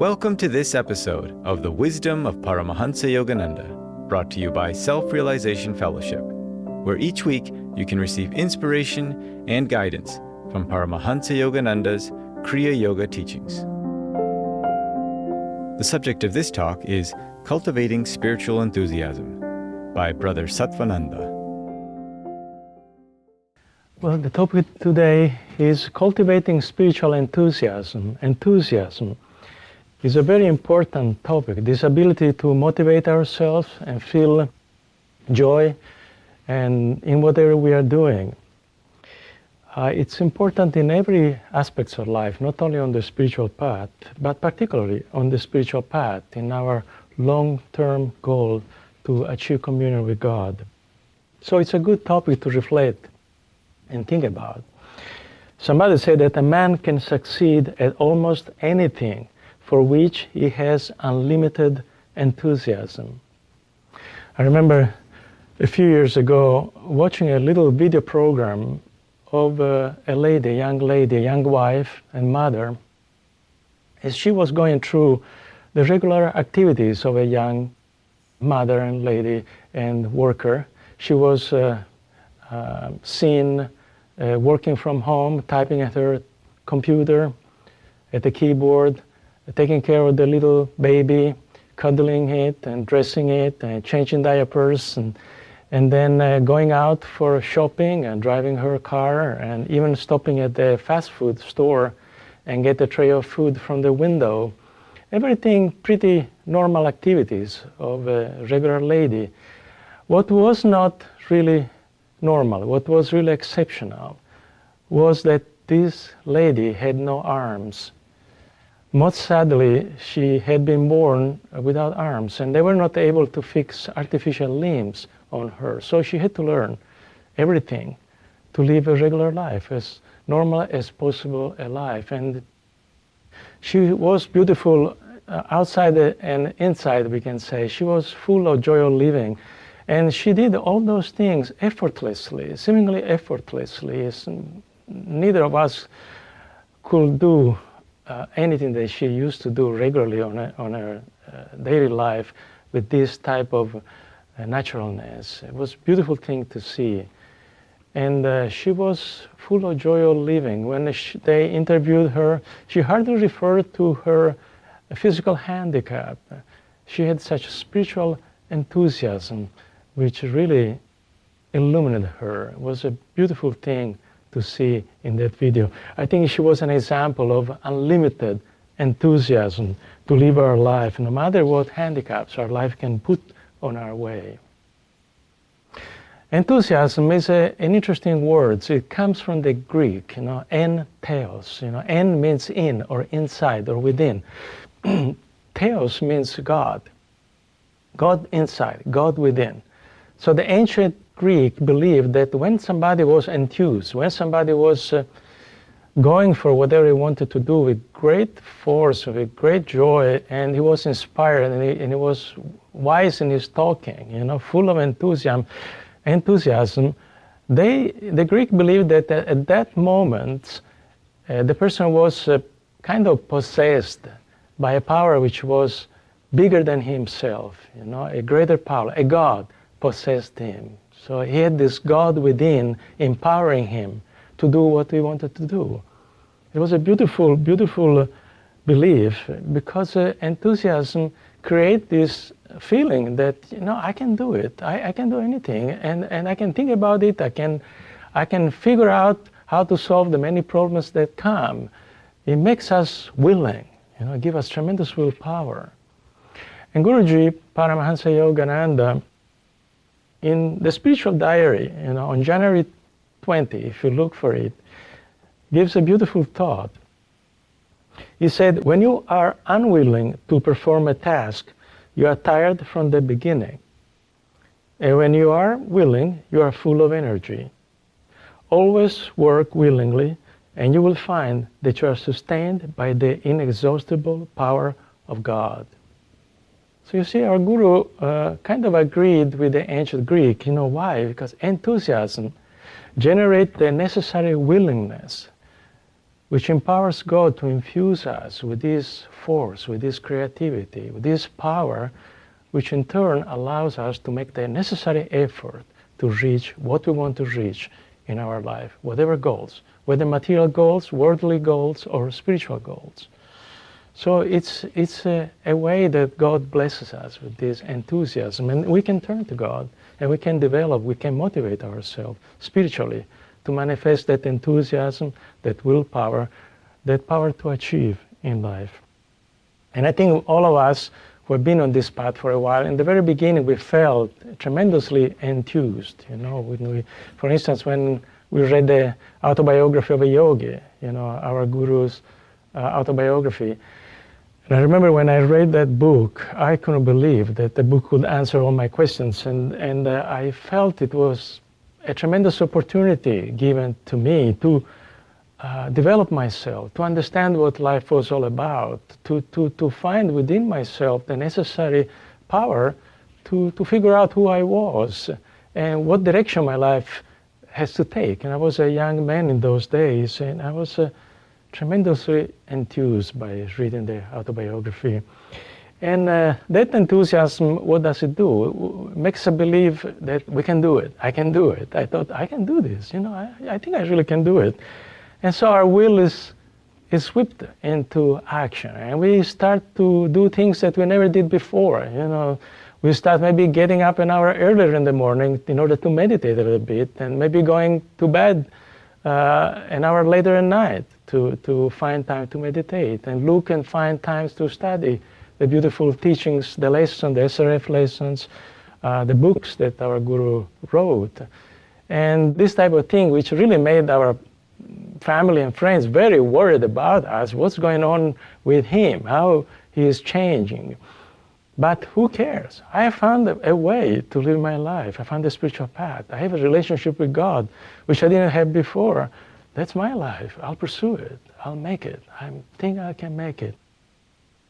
Welcome to this episode of The Wisdom of Paramahansa Yogananda, brought to you by Self-Realization Fellowship, where each week you can receive inspiration and guidance from Paramahansa Yogananda's Kriya Yoga teachings. The subject of this talk is Cultivating Spiritual Enthusiasm by Brother Sattvananda. Well, the topic today is cultivating spiritual enthusiasm. Enthusiasm is a very important topic. This ability to motivate ourselves and feel joy and in whatever we are doing. It's important in every aspect of life, not only on the spiritual path, but particularly on the spiritual path in our long-term goal to achieve communion with God. So it's a good topic to reflect and think about. Somebody said that a man can succeed at almost anything for which he has unlimited enthusiasm. I remember a few years ago watching a little video program of a young lady, a young wife and mother, as she was going through the regular activities of a young mother and lady and worker. She was seen working from home, typing at her computer, at the keyboard, taking care of the little baby, cuddling it and dressing it and changing diapers and then going out for shopping and driving her car and even stopping at the fast food store and get a tray of food from the window. Everything pretty normal activities of a regular lady. What was not really normal, what was really exceptional, was that this lady had no arms. Most sadly, she had been born without arms, and they were not able to fix artificial limbs on her. So she had to learn everything to live a regular life, as normal as possible a life. And she was beautiful outside and inside, we can say. She was full of joy of living. And she did all those things effortlessly, seemingly effortlessly. Neither of us could do anything that she used to do regularly on her daily life with this type of naturalness. It was a beautiful thing to see. And she was full of joy of living. When they interviewed her, she hardly referred to her physical handicap. She had such spiritual enthusiasm, which really illuminated her. It was a beautiful thing to see in that video. I think she was an example of unlimited enthusiasm to live our life, no matter what handicaps our life can put on our way. Enthusiasm is an interesting word. It comes from the Greek, en theos. En means in or inside or within. Theos means God. God inside, God within. So the ancient Greek believed that when somebody was enthused, when somebody was going for whatever he wanted to do with great force, with great joy, and he was inspired and he was wise in his talking, full of enthusiasm, the Greek believed that at that moment the person was kind of possessed by a power which was bigger than himself, a greater power, a God possessed him. So he had this God within empowering him to do what he wanted to do. It was a beautiful, beautiful belief because enthusiasm creates this feeling that, I can do it. I can do anything and I can think about it. I can figure out how to solve the many problems that come. It makes us willing, give us tremendous willpower. And Guruji, Paramahansa Yogananda, in the spiritual diary, on January 20, if you look for it, gives a beautiful thought. He said, when you are unwilling to perform a task, you are tired from the beginning. And when you are willing, you are full of energy. Always work willingly, and you will find that you are sustained by the inexhaustible power of God. So you see, our Guru kind of agreed with the ancient Greek. Why? Because enthusiasm generates the necessary willingness which empowers God to infuse us with this force, with this creativity, with this power, which in turn allows us to make the necessary effort to reach what we want to reach in our life, whatever goals, whether material goals, worldly goals, or spiritual goals. So it's a way that God blesses us with this enthusiasm, and we can turn to God, and we can develop, we can motivate ourselves spiritually to manifest that enthusiasm, that willpower, that power to achieve in life. And I think all of us who have been on this path for a while, in the very beginning we felt tremendously enthused. For instance, when we read the autobiography of a yogi, our guru's autobiography. And I remember when I read that book, I couldn't believe that the book could answer all my questions, and I felt it was a tremendous opportunity given to me to develop myself, to understand what life was all about, to find within myself the necessary power to figure out who I was and what direction my life has to take. And I was a young man in those days, and I was tremendously enthused by reading the autobiography. And that enthusiasm, what does it do? It makes us believe that we can do it. I can do it. I thought, I can do this. I think I really can do it. And so our will is whipped into action. And we start to do things that we never did before. We start maybe getting up an hour earlier in the morning in order to meditate a little bit, and maybe going to bed an hour later at night to find time to meditate, and look and find times to study the beautiful teachings, the lessons, the SRF lessons, the books that our guru wrote. And this type of thing, which really made our family and friends very worried about us, what's going on with him, how he is changing. But who cares? I have found a way to live my life. I found a spiritual path. I have a relationship with God, which I didn't have before. That's my life. I'll pursue it. I'll make it. I think I can make it.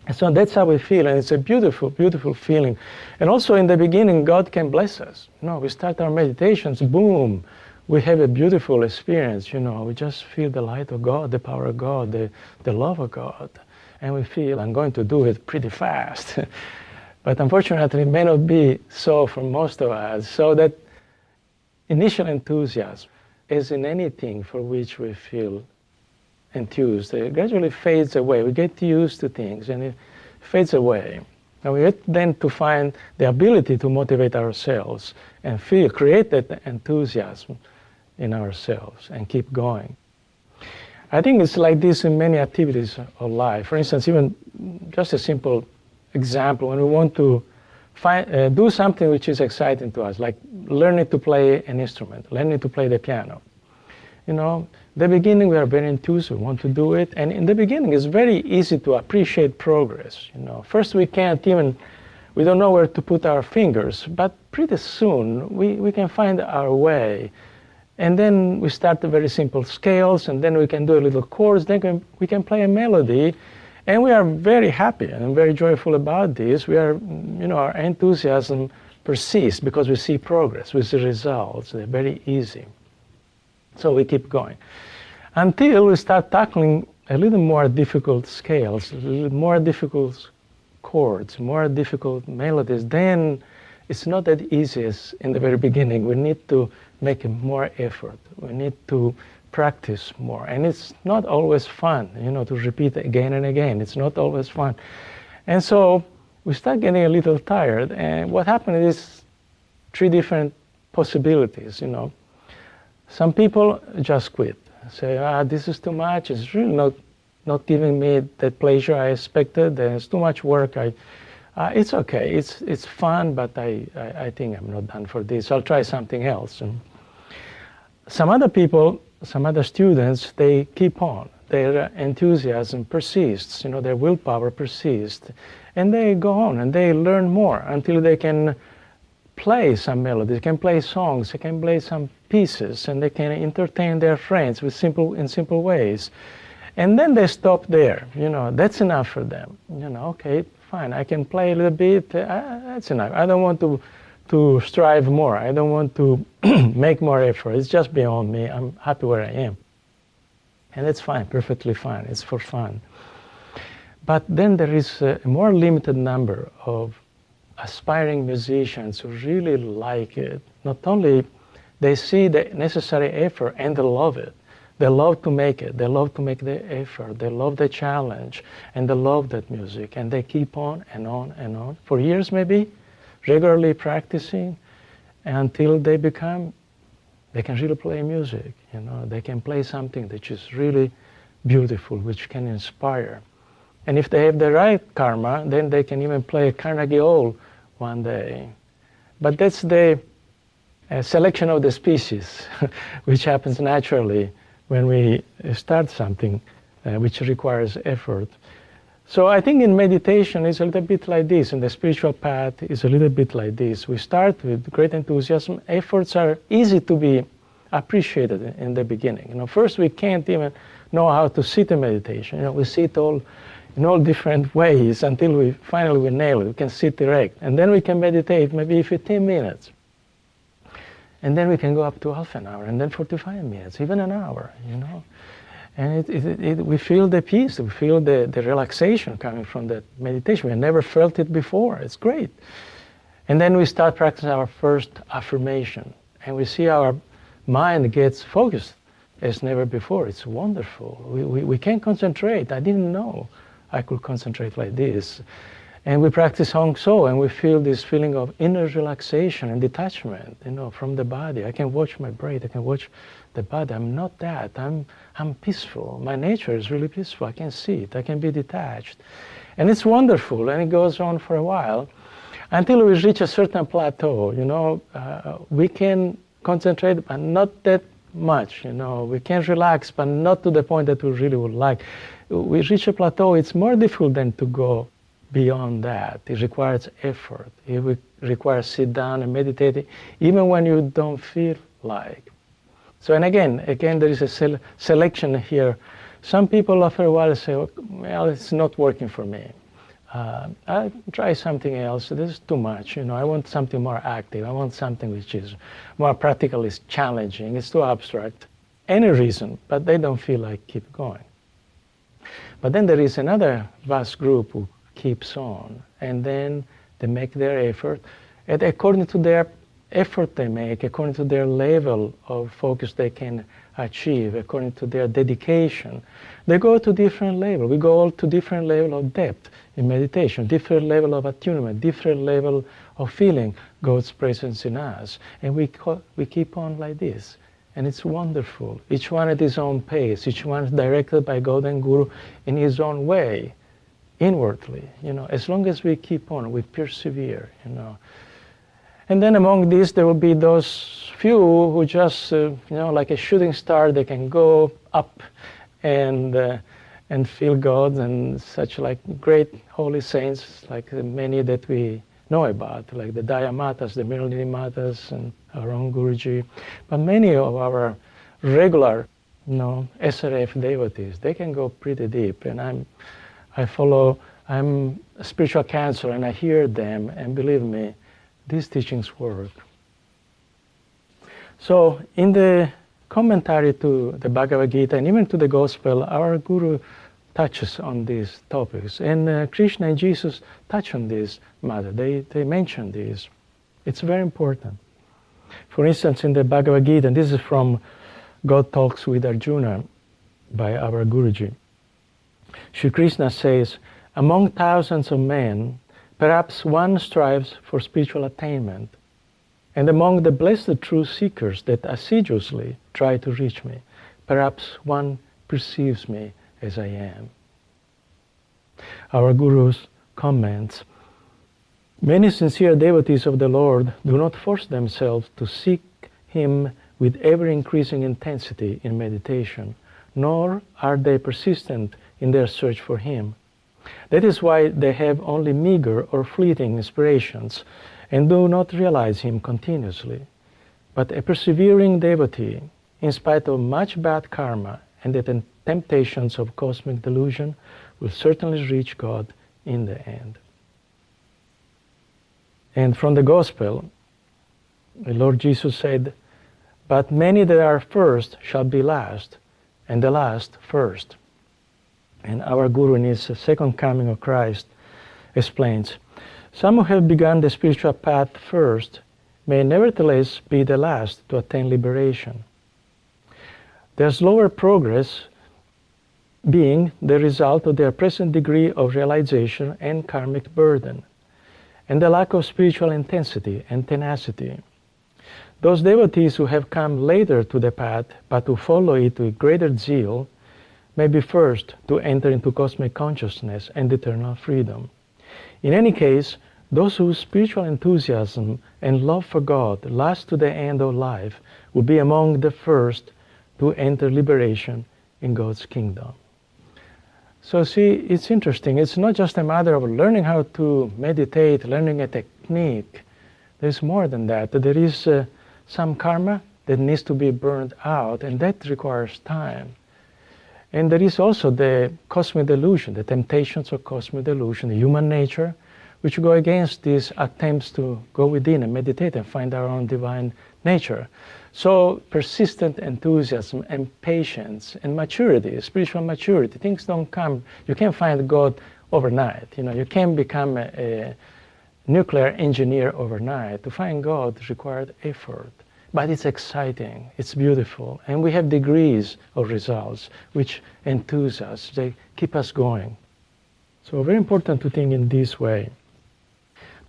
And so that's how we feel, and it's a beautiful, beautiful feeling. And also in the beginning, God can bless us. We start our meditations, boom, we have a beautiful experience. We just feel the light of God, the power of God, the love of God. And we feel, I'm going to do it pretty fast. But unfortunately, it may not be so for most of us. So that initial enthusiasm, as in anything for which we feel enthused, it gradually fades away. We get used to things and it fades away. And we get then to find the ability to motivate ourselves and create that enthusiasm in ourselves and keep going. I think it's like this in many activities of life. For instance, even just a simple example, when we want to do something which is exciting to us, like learning to play an instrument, learning to play the piano. The beginning we are very enthused, we want to do it, and in the beginning it's very easy to appreciate progress. First we don't know where to put our fingers, but pretty soon we can find our way. And then we start the very simple scales, and then we can do a little chords, then we can play a melody, and we are very happy and very joyful about this. Our enthusiasm persists because we see progress, we see results. They're very easy. So we keep going until we start tackling a little more difficult scales, a little more difficult chords, more difficult melodies. Then it's not that easy as in the very beginning. We need to make more effort. We need to practice more. And it's not always fun, to repeat again and again. It's not always fun. And so we start getting a little tired. And what happened is 3 different possibilities, Some people just quit, say, this is too much. It's really not giving me the pleasure I expected. There's too much work. It's okay. It's fun, but I think I'm not done for this. I'll try something else. And some other people, some other students, they keep on. Their enthusiasm persists. Their willpower persists, and they go on and they learn more until they can play some melodies, they can play songs, they can play some pieces, and they can entertain their friends in simple ways. And then they stop there. That's enough for them. Okay, fine, I can play a little bit. That's enough. I don't want to strive more. I don't want to make more effort. It's just beyond me. I'm happy where I am. And it's fine, perfectly fine. It's for fun. But then there is a more limited number of aspiring musicians who really like it. Not only they see the necessary effort and they love it. They love to make it. They love to make the effort. They love the challenge. And they love that music. And they keep on and on and on. For years maybe, regularly practicing until they can really play music. They can play something that is really beautiful, which can inspire. And if they have the right karma, then they can even play Carnegie Hall one day. But that's the selection of the species, which happens naturally when we start something which requires effort. So I think in meditation it's a little bit like this, and the spiritual path is a little bit like this. We start with great enthusiasm. Efforts are easy to be appreciated in the beginning. First we can't even know how to sit in meditation. We sit in all different ways until we finally nail it. We can sit erect. And then we can meditate maybe 15 minutes. And then we can go up to half an hour, and then 45 minutes, even an hour, And we feel the peace, we feel the relaxation coming from that meditation. We never felt it before. It's great. And then we start practicing our first affirmation. And we see our mind gets focused as never before. It's wonderful. We can concentrate. I didn't know I could concentrate like this. And we practice Hong So, and we feel this feeling of inner relaxation and detachment, from the body. I can watch my breath. I can watch the body. I'm not that. I'm peaceful. My nature is really peaceful. I can see it. I can be detached. And it's wonderful, and it goes on for a while until we reach a certain plateau. We can concentrate, but not that much. We can relax, but not to the point that we really would like. We reach a plateau. It's more difficult than to go beyond that. It requires effort. It requires sit down and meditate, even when you don't feel like. So, and again, there is a selection here. Some people after a while say, well, it's not working for me. I'll try something else. This is too much. I want something more active. I want something which is more practically challenging. It's too abstract. Any reason, but they don't feel like keep going. But then there is another vast group who keeps on, and then they make their effort, and according to their effort they make, according to their level of focus they can achieve, according to their dedication, they go to different level. We go all to different level of depth in meditation, different level of attunement, different level of feeling God's presence in us, and we keep on like this. And it's wonderful. Each one at his own pace. Each one is directed by God and Guru in his own way, inwardly. As long as we keep on, we persevere. And then among these, there will be those few who just, like a shooting star, they can go up and feel God, and such like great holy saints, like many that we know about, like the Dayamatas, the Miralini Matas, and our own Guruji. But many of our regular, SRF devotees, they can go pretty deep. And I'm a spiritual counselor, and I hear them, and believe me, these teachings work. So in the commentary to the Bhagavad Gita and even to the Gospel, our Guru touches on these topics. And Krishna and Jesus touch on this matter. They mention this. It's very important. For instance, in the Bhagavad Gita, and this is from God Talks with Arjuna by our Guruji, Shri Krishna says, among thousands of men, perhaps one strives for spiritual attainment. And among the blessed true seekers that assiduously try to reach me, perhaps one perceives me as I am. Our Guru's comments, many sincere devotees of the Lord do not force themselves to seek Him with ever-increasing intensity in meditation, nor are they persistent in their search for Him. That is why they have only meager or fleeting inspirations and do not realize Him continuously. But a persevering devotee, in spite of much bad karma and the temptations of cosmic delusion, will certainly reach God in the end. And from the Gospel, the Lord Jesus said, but many that are first shall be last, and the last first. And our Guru in his Second Coming of Christ explains, some who have begun the spiritual path first may nevertheless be the last to attain liberation. Their slower progress being the result of their present degree of realization and karmic burden, and the lack of spiritual intensity and tenacity. Those devotees who have come later to the path, but who follow it with greater zeal, may be first to enter into cosmic consciousness and eternal freedom. In any case, those whose spiritual enthusiasm and love for God last to the end of life will be among the first to enter liberation in God's kingdom. So see, it's interesting. It's not just a matter of learning how to meditate, learning a technique. There's more than that. There is some karma that needs to be burned out, and that requires time. And there is also the cosmic delusion, the temptations of cosmic delusion, the human nature, which go against these attempts to go within and meditate and find our own divine nature. So persistent enthusiasm and patience and maturity, spiritual maturity, things don't come, you can't find God overnight. You can't become a nuclear engineer overnight. To find God required effort. But it's exciting, it's beautiful, and we have degrees of results which enthuse us, they keep us going. So very important to think in this way.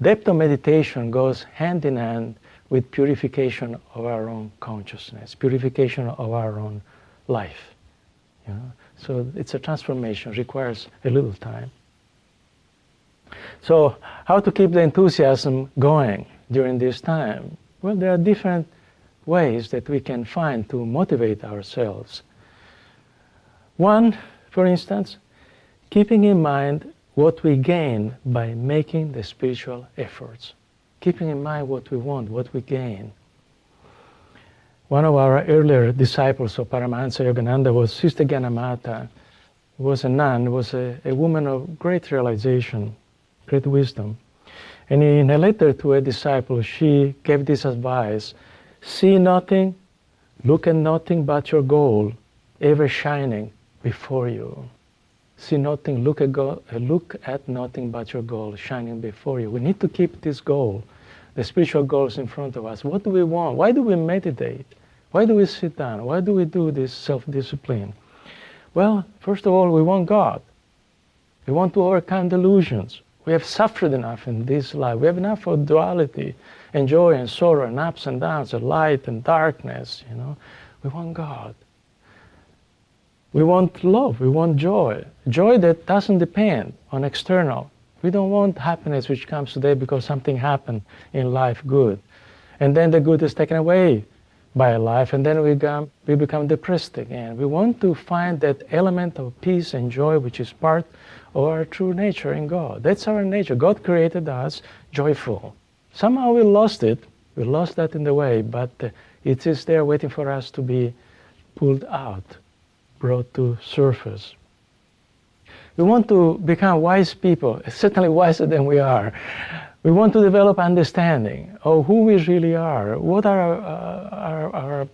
Depth of meditation goes hand in hand with purification of our own consciousness, purification of our own life. So it's a transformation, requires a little time. So how to keep the enthusiasm going during this time? Well, there are different ways that we can find to motivate ourselves. One, for instance, keeping in mind what we gain by making the spiritual efforts. Keeping in mind what we want, what we gain. One of our earlier disciples of Paramahansa Yogananda was Sister Gyanamata, who was a nun, was a woman of great realization, great wisdom. And in a letter to a disciple, she gave this advice: see nothing, look at nothing but your goal, ever shining before you. See nothing, look at nothing but your goal, shining before you. We need to keep this goal, the spiritual goals in front of us. What do we want? Why do we meditate? Why do we sit down? Why do we do this self-discipline? Well, first of all, we want God. We want to overcome delusions. We have suffered enough in this life. We have enough of duality and joy and sorrow and ups and downs and light and darkness, We want God. We want love. We want joy. Joy that doesn't depend on external. We don't want happiness which comes today because something happened in life good. And then the good is taken away by life, and then we become depressed again. We want to find that element of peace and joy which is part of our true nature in God. That's our nature. God created us joyful. Somehow we lost it. We lost that in the way, but it is there waiting for us to be pulled out, brought to surface. We want to become wise people, certainly wiser than we are. We want to develop understanding of who we really are. What are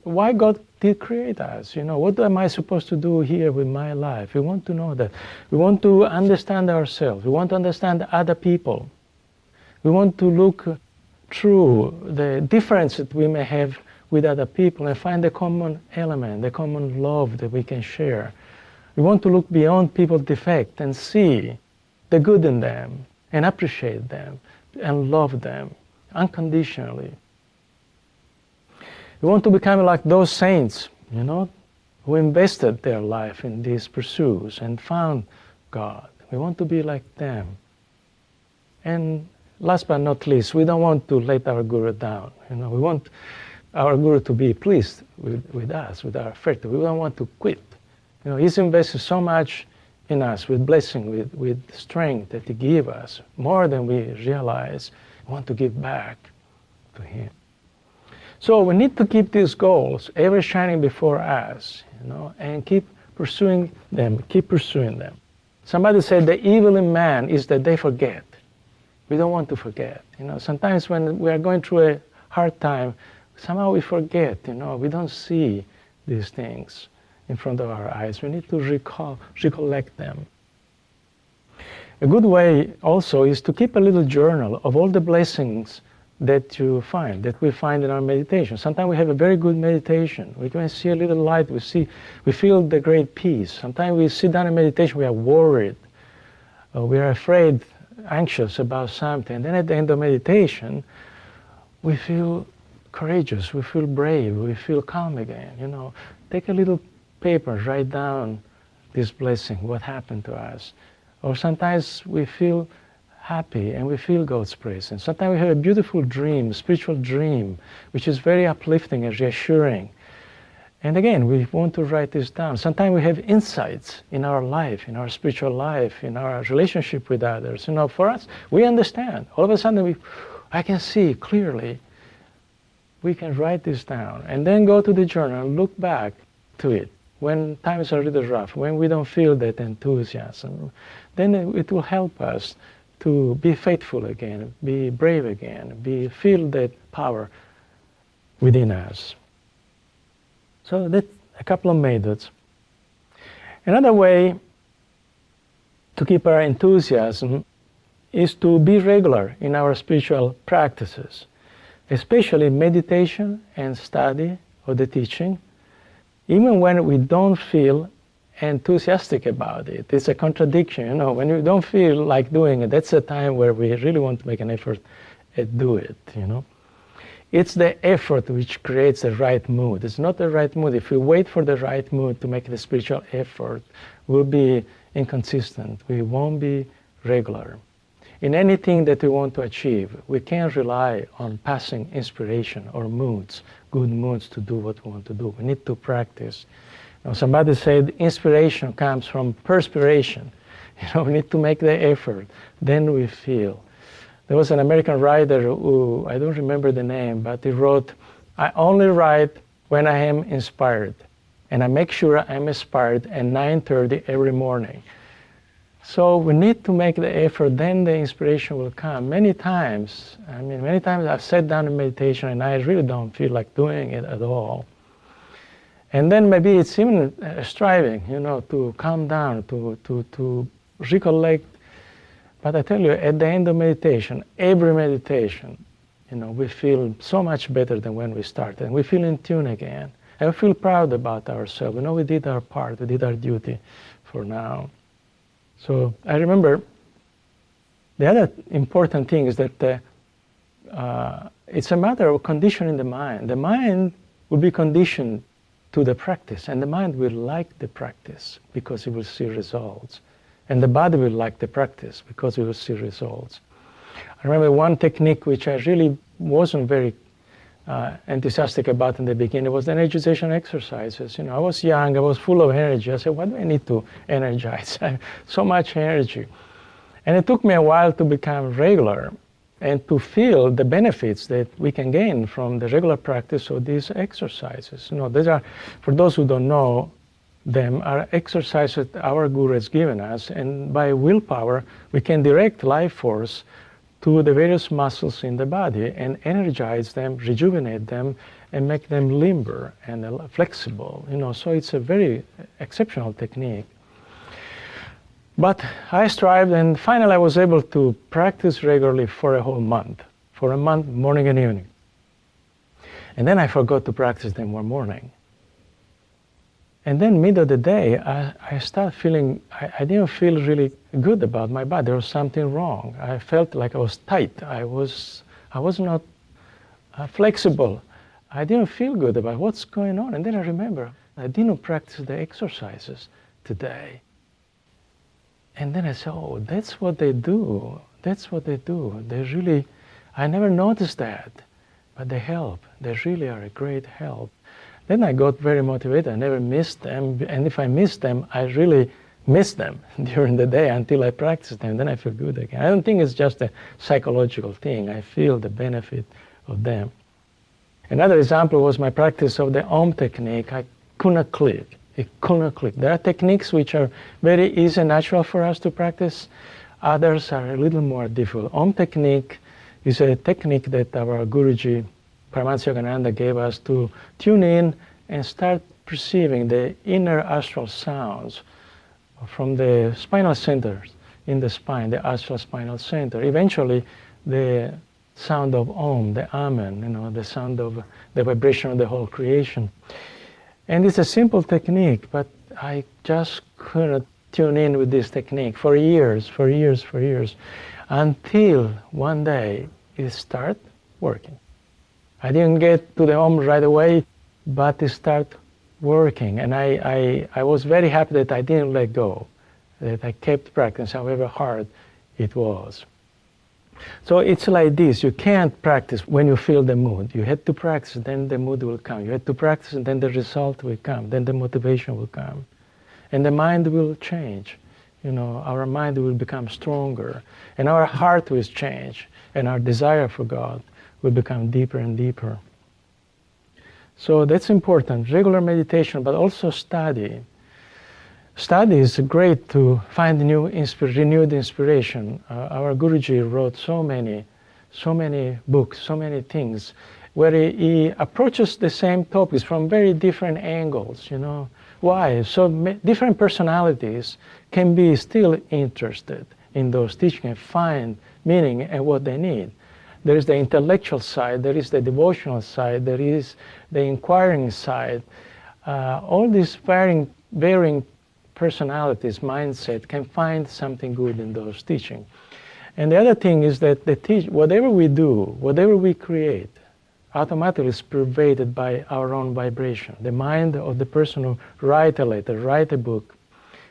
why God did create us? What am I supposed to do here with my life? We want to know that. We want to understand ourselves. We want to understand other people. We want to look through the difference that we may have with other people and find the common element, the common love that we can share. We want to look beyond people's defect and see the good in them and appreciate them and love them unconditionally. We want to become like those saints, who invested their life in these pursuits and found God. We want to be like them. And last but not least, we don't want to let our Guru down. We want our Guru to be pleased with us, with our effort. We don't want to quit. He's invested so much in us with blessing, with strength that He gives us, more than we realize. We want to give back to Him. So we need to keep these goals ever shining before us, and keep pursuing them, Somebody said the evil in man is that they forget. We don't want to forget. Sometimes when we are going through a hard time, somehow we forget, we don't see these things. in front of our eyes. We need to recollect them. A good way also is to keep a little journal of all the blessings that we find in our meditation. Sometimes we have a very good meditation. We can see a little light. We feel the great peace. Sometimes we sit down in meditation, we are worried. We are afraid, anxious about something. And then at the end of meditation, we feel courageous, we feel brave, we feel calm again. Take a little paper, write down this blessing, what happened to us. Or sometimes we feel happy and we feel God's presence. Sometimes we have a beautiful dream, spiritual dream, which is very uplifting and reassuring. And again, we want to write this down. Sometimes we have insights in our life, in our spiritual life, in our relationship with others. For us, we understand. All of a sudden, I can see clearly. We can write this down and then go to the journal and look back to it when times are a little rough, when we don't feel that enthusiasm. Then it will help us to be faithful again, be brave again, feel that power within us. So that's a couple of methods. Another way to keep our enthusiasm is to be regular in our spiritual practices, especially meditation and study of the teaching, even when we don't feel enthusiastic about it. It's a contradiction, when you don't feel like doing it, that's a time where we really want to make an effort and do it, It's the effort which creates the right mood. It's not the right mood. If we wait for the right mood to make the spiritual effort, we'll be inconsistent. We won't be regular. In anything that we want to achieve, we can't rely on passing inspiration or moods, good moods to do what we want to do. We need to practice. Somebody said inspiration comes from perspiration. We need to make the effort. Then we feel. There was an American writer who, I don't remember the name, but he wrote, "I only write when I am inspired. And I make sure I'm inspired at 9:30 every morning." So we need to make the effort, then the inspiration will come. Many times I've sat down in meditation and I really don't feel like doing it at all. And then maybe it's even striving, to calm down, to recollect. But I tell you, at the end of meditation, every meditation, we feel so much better than when we started. And we feel in tune again. And we feel proud about ourselves. We did our part, we did our duty for now. So I remember the other important thing is that it's a matter of conditioning the mind. The mind will be conditioned to the practice, and the mind will like the practice because it will see results. And the body will like the practice because it will see results. I remember one technique which I really wasn't very enthusiastic about in the beginning was the energization exercises. I was young, I was full of energy. I said, why do I need to energize? I have so much energy. And it took me a while to become regular and to feel the benefits that we can gain from the regular practice of these exercises. These are, for those who don't know, them are exercises that our Guru has given us, and by willpower we can direct life force to the various muscles in the body and energize them, rejuvenate them, and make them limber and flexible. So it's a very exceptional technique. But I strived, and finally I was able to practice regularly for a whole month. For a month, morning and evening. And then I forgot to practice them one morning. And then middle of the day, I started feeling, I didn't feel really good about my body. There was something wrong. I felt like I was tight. I was not flexible. I didn't feel good about what's going on. And then I remember, I didn't practice the exercises today. And then I said, oh, that's what they do. That's what they do. They really, I never noticed that, but they help. They really are a great help. Then I got very motivated. I never missed them. And if I missed them, I really missed them during the day until I practiced them. Then I feel good again. I don't think it's just a psychological thing. I feel the benefit of them. Another example was my practice of the Om technique. I could not click. It could not click. There are techniques which are very easy and natural for us to practice. Others are a little more difficult. Om technique is a technique that our Guruji Paramahansa Yogananda gave us to tune in and start perceiving the inner astral sounds from the spinal centers in the spine, the astral spinal center. Eventually, the sound of Om, the Amen, the sound of the vibration of the whole creation. And it's a simple technique, but I just couldn't tune in with this technique for years, until one day it started working. I didn't get to the Om right away, but it started working. And I was very happy that I didn't let go, that I kept practicing, however hard it was. So it's like this. You can't practice when you feel the mood. You have to practice, then the mood will come. You have to practice, and then the result will come. Then the motivation will come. And the mind will change. Our mind will become stronger. And our heart will change. And our desire for God will become deeper and deeper. So that's important. Regular meditation, but also study. Study is great to find renewed inspiration. Our Guruji wrote so many books, so many things, where he approaches the same topics from very different angles. Why? So different personalities can be still interested in those teachings and find meaning and what they need. There is the intellectual side, there is the devotional side, there is the inquiring side. All these varying personalities, mindset, can find something good in those teachings. And the other thing is that whatever we do, whatever we create, automatically is pervaded by our own vibration. The mind of the person who write a letter, write a book,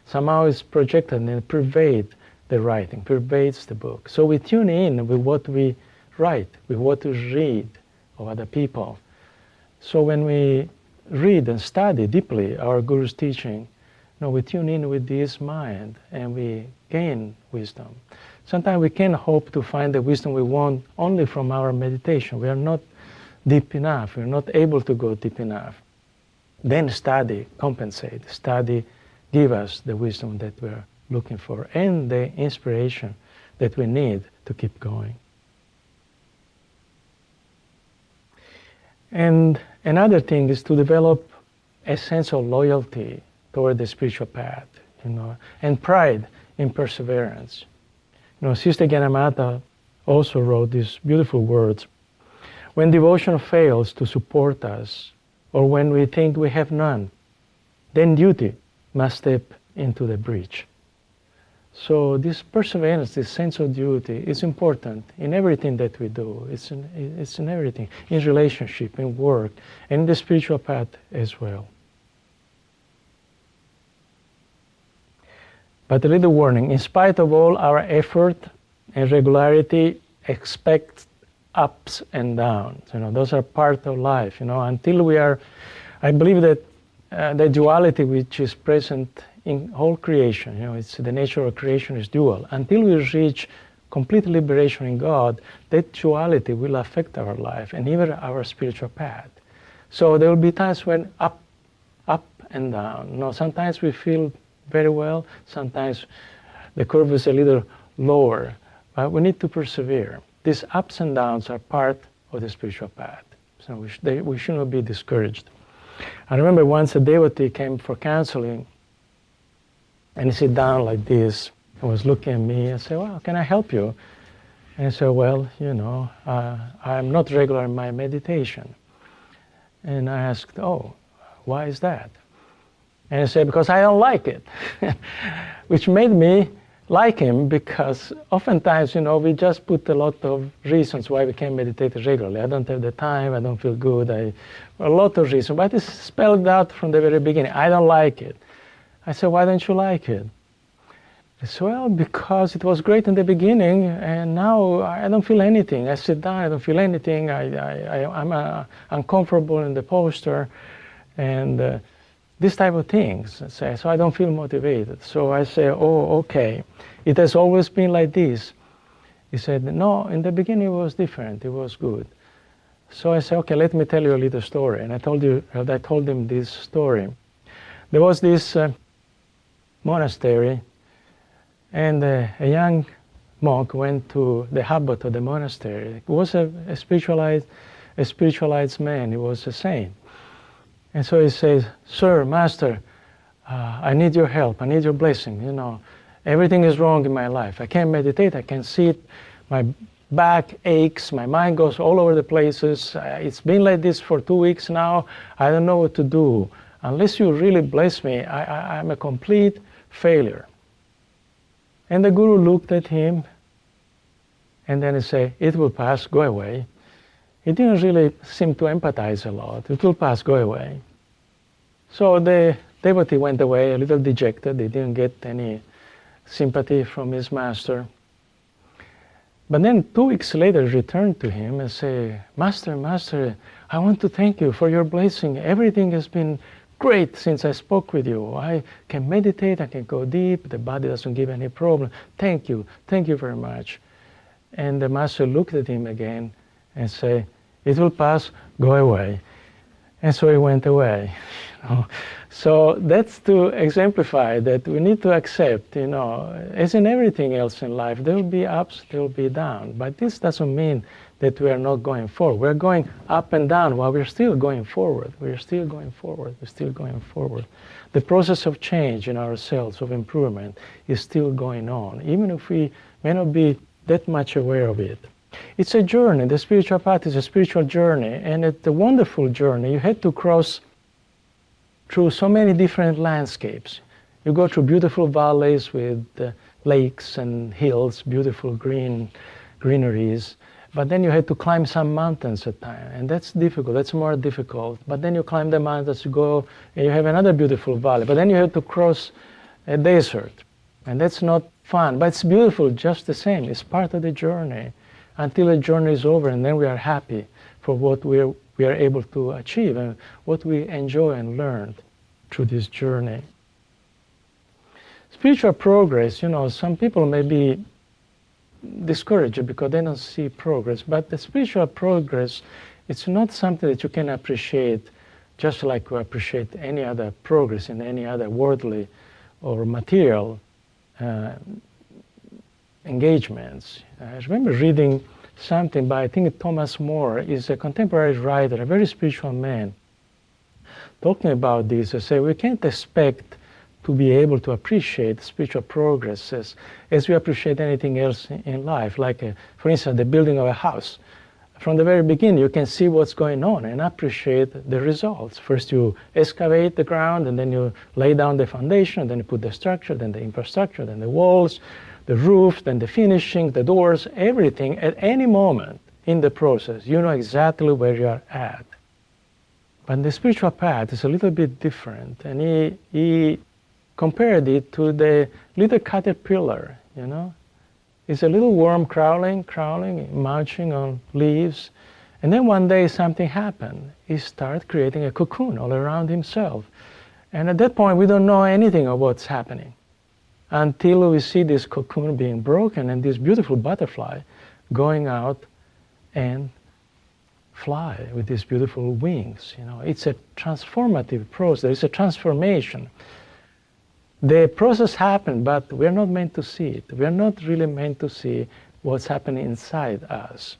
somehow is projected and pervades the writing, pervades the book. So we tune in with what we write, with what we read of other people. So when we read and study deeply our Guru's teaching, we tune in with this mind and we gain wisdom. Sometimes we can hope to find the wisdom we want only from our meditation. We are not deep enough. We are not able to go deep enough. Then study, compensate. Study, give us the wisdom that we are looking for and the inspiration that we need to keep going. And another thing is to develop a sense of loyalty toward the spiritual path, and pride in perseverance. Sister Gyanamata also wrote these beautiful words. When devotion fails to support us, or when we think we have none, then duty must step into the breach. So this perseverance, this sense of duty is important in everything that we do. It's in everything, in relationship, in work, and in the spiritual path as well. But a little warning, in spite of all our effort and regularity, expect ups and downs. Those are part of life. Until we are, I believe that the duality which is present in whole creation, it's the nature of creation is dual. Until we reach complete liberation in God, that duality will affect our life and even our spiritual path. So there will be times when up and down. Sometimes we feel very well, sometimes the curve is a little lower, but we need to persevere. These ups and downs are part of the spiritual path, so we should not be discouraged. I remember once a devotee came for counseling, and he sat down like this and was looking at me and said, well, can I help you? And I said, well, I'm not regular in my meditation. And I asked, oh, why is that? And he said, because I don't like it, which made me like him, because oftentimes, we just put a lot of reasons why we can't meditate regularly. I don't have the time, I don't feel good, a lot of reasons, but it's spelled out from the very beginning. I don't like it. I said, why don't you like it? He said, well, because it was great in the beginning, and now I don't feel anything. I sit down, I don't feel anything, I'm uncomfortable in the posture, and this type of things. So I don't feel motivated. So I say, oh, okay. It has always been like this. He said, no, in the beginning it was different. It was good. So I said, okay, let me tell you a little story. And I told him this story. There was this monastery, and a young monk went to the abbot of the monastery. He was a spiritualized man. He was a saint. And so he says, "Sir, Master, I need your help. I need your blessing. Everything is wrong in my life. I can't meditate. I can't sit. My back aches. My mind goes all over the places. It's been like this for 2 weeks now. I don't know what to do. Unless you really bless me, I'm a complete failure." And the Guru looked at him and then he said, "It will pass, go away." He didn't really seem to empathize a lot. "It will pass, go away." So the devotee went away a little dejected. He didn't get any sympathy from his master. But then 2 weeks later, he returned to him and said, "Master, Master, I want to thank you for your blessing. Everything has been great since I spoke with you. I can meditate, I can go deep, the body doesn't give any problem. Thank you very much." And the master looked at him again and said, "It will pass, go away." And so he went away. So that's to exemplify that we need to accept, as in everything else in life, there will be ups, there will be downs. But this doesn't mean that we are not going forward. We're going up and down while we're still going forward. We're still going forward. We're still going forward. The process of change in ourselves, of improvement, is still going on, even if we may not be that much aware of it. It's a journey. The spiritual path is a spiritual journey, and it's a wonderful journey. You had to cross through so many different landscapes. You go through beautiful valleys with lakes and hills, beautiful greeneries, but then you had to climb some mountains at time, and that's difficult, that's more difficult. But then you climb the mountains, you go, and you have another beautiful valley, but then you have to cross a desert, and that's not fun, but it's beautiful just the same. It's part of the journey until the journey is over, and then we are happy for what we are able to achieve and what we enjoy and learned through this journey. Spiritual progress, some people may be discouraged because they don't see progress, but the spiritual progress, it's not something that you can appreciate just like you appreciate any other progress in any other worldly or material engagements. I remember reading something by, I think Thomas More, is a contemporary writer, a very spiritual man, talking about this. I say we can't expect to be able to appreciate spiritual progress as we appreciate anything else in life. Like, for instance, the building of a house. From the very beginning, you can see what's going on and appreciate the results. First, you excavate the ground, and then you lay down the foundation, and then you put the structure, then the infrastructure, then the walls, the roof, then the finishing, the doors, everything. At any moment in the process, you know exactly where you are at. But the spiritual path is a little bit different, and he compared it to the little caterpillar, It's a little worm crawling, munching on leaves, and then one day something happened. He started creating a cocoon all around himself. And at that point, we don't know anything of what's happening until we see this cocoon being broken and this beautiful butterfly going out and fly with these beautiful wings. It's a transformative process. It's a transformation. The process happened, but we're not meant to see it. We're not really meant to see what's happening inside us.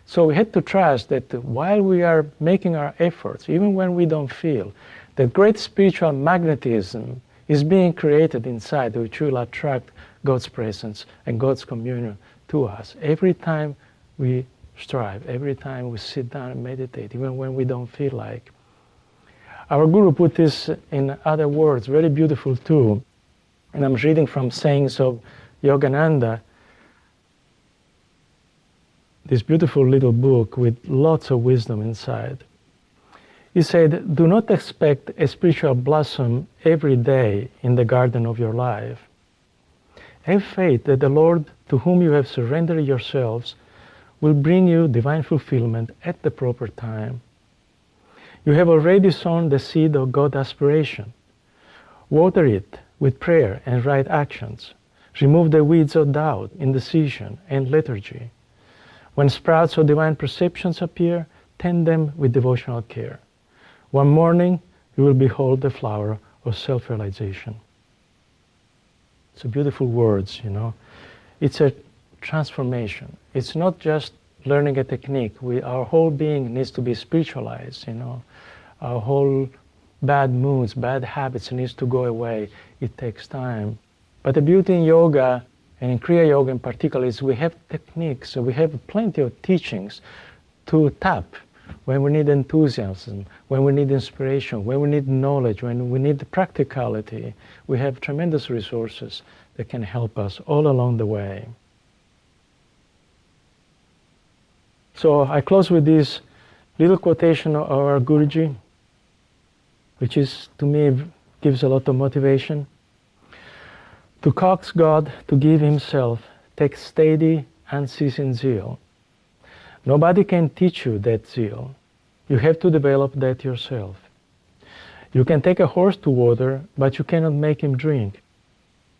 So we had to trust that while we are making our efforts, even when we don't feel, that great spiritual magnetism is being created inside, which will attract God's presence and God's communion to us. Every time we strive, every time we sit down and meditate, even when we don't feel like. Our Guru put this in other words, very beautiful too. And I'm reading from Sayings of Yogananda, this beautiful little book with lots of wisdom inside. He said, "Do not expect a spiritual blossom every day in the garden of your life. Have faith that the Lord, to whom you have surrendered yourselves, will bring you divine fulfillment at the proper time. You have already sown the seed of God aspiration. Water it with prayer and right actions. Remove the weeds of doubt, indecision, and lethargy. When sprouts of divine perceptions appear, tend them with devotional care. One morning, you will behold the flower of self-realization." It's beautiful words, It's a transformation. It's not just learning a technique. Our whole being needs to be spiritualized, Our whole bad moods, bad habits needs to go away. It takes time. But the beauty in yoga, and in Kriya Yoga in particular, is we have techniques, so we have plenty of teachings to tap when we need enthusiasm, when we need inspiration, when we need knowledge, when we need practicality. We have tremendous resources that can help us all along the way. So I close with this little quotation of our Guruji, which is, to me, gives a lot of motivation. To coax God to give himself takes steady, unceasing zeal. Nobody can teach you that zeal. You have to develop that yourself. You can take a horse to water, but you cannot make him drink.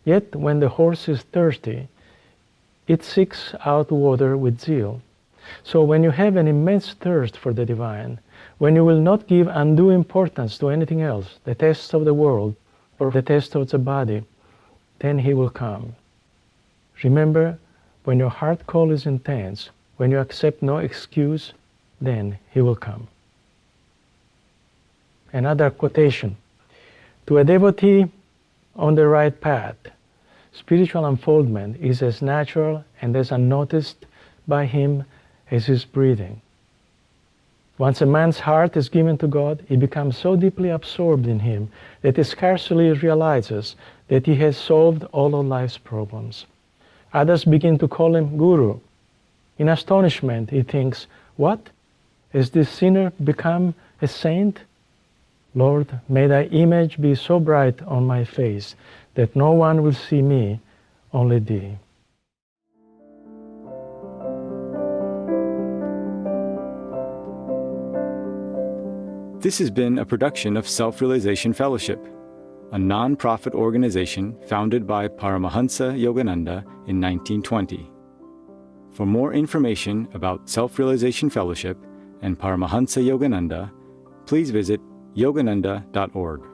Yet when the horse is thirsty, it seeks out water with zeal. So when you have an immense thirst for the divine, when you will not give undue importance to anything else, the tests of the world or the test of the body, then he will come. Remember, when your heart call is intense, when you accept no excuse, then he will come. Another quotation. To a devotee on the right path, spiritual unfoldment is as natural and as unnoticed by him as his breathing. Once a man's heart is given to God, he becomes so deeply absorbed in him that he scarcely realizes that he has solved all of life's problems. Others begin to call him Guru. In astonishment, he thinks, what? Has this sinner become a saint? Lord, may thy image be so bright on my face that no one will see me, only thee. This has been a production of Self-Realization Fellowship, a non-profit organization founded by Paramahansa Yogananda in 1920. For more information about Self-Realization Fellowship and Paramahansa Yogananda, please visit yogananda.org.